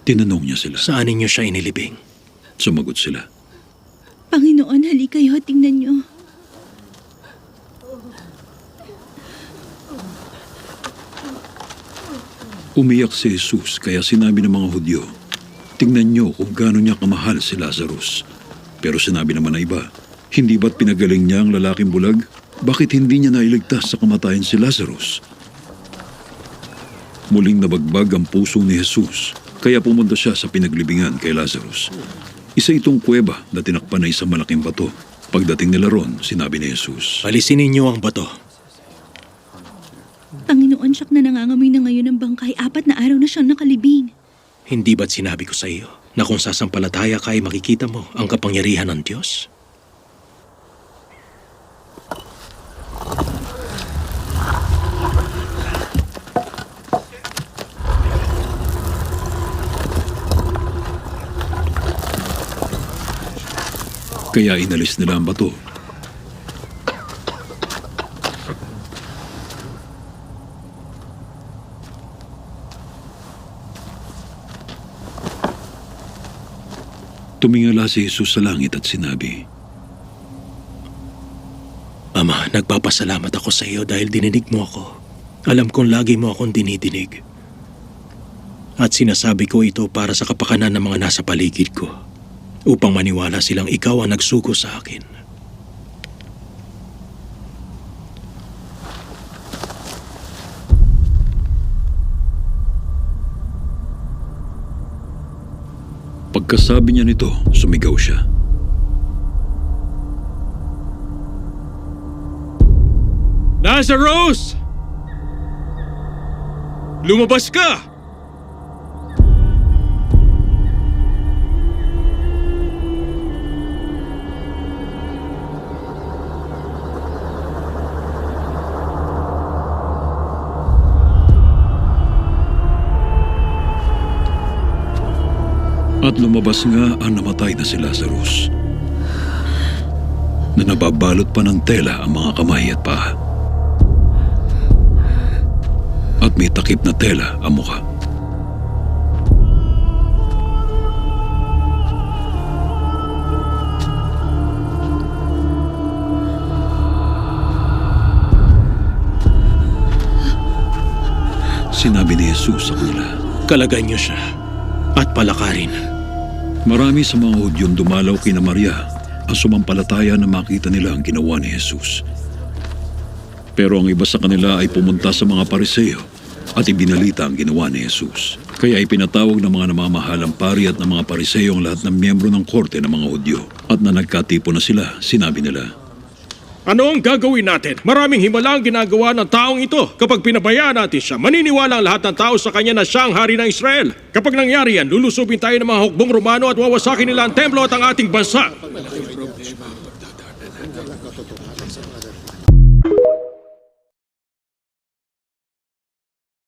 Tinanong niya sila. Saan ninyo siya inilibing? Sumagot sila. Panginoon, halika kayo, tingnan niyo. Umiyak si Jesus kaya sinabi ng mga Hudyo, tingnan niyo kung gaano niya kamahal si Lazarus. Pero sinabi naman na iba, hindi ba't pinagaling niya ang lalaking bulag? Bakit hindi niya nailigtas sa kamatayan si Lazarus? Muling nabagbag ang puso ni Jesus, kaya pumunta siya sa pinaglibingan kay Lazarus. Isa itong kuweba na tinakpan na isang malaking bato. Pagdating nila ron, sinabi ni Jesus, Alisin ninyo ang bato. Panginoon, siyak na nangangamoy na ngayon ng bangkay. 4 na araw na siyang nakalibing. Hindi ba't sinabi ko sa iyo na kung sasampalataya ka ay makikita mo ang kapangyarihan ng Diyos? kaya inalis nila ang bato. Tumingala si Jesus sa langit at sinabi, Ama, nagpapasalamat ako sa iyo dahil dininig mo ako. Alam kong lagi mo akong dinidinig. At sinasabi ko ito para sa kapakanan ng mga nasa paligid ko, upang maniwala silang ikaw ang nagsugo sa akin. Pagkasabi niya nito, sumigaw siya. Lazarus! Lumabas ka! At lumabas nga ang namatay na si Lazarus, na nababalot pa ng tela ang mga kamay at paa. At may takip na tela ang mukha. Sinabi ni Jesus sa kanila, Kalagay niyo siya at palakarin. marami sa mga Hudyong dumalaw kina Maria ang sumampalataya na makita nila ang ginawa ni Jesus. Pero ang iba sa kanila ay pumunta sa mga Pariseo at ibinalita ang ginawa ni Jesus. Kaya ipinatawag ng mga namamahalang pari at ng mga Pariseo ang lahat ng miyembro ng korte ng mga Hudyo. At na nagkatipo na sila, sinabi nila, Ano ang gagawin natin? Maraming himala ang ginagawa ng taong ito. Kapag pinabayaan natin siya, maniniwala ang lahat ng tao sa kanya na siya ang hari ng Israel. Kapag nangyari yan, lulusubin tayo ng mga hukbong Romano at wawasakin nila ang templo at ang ating bansa.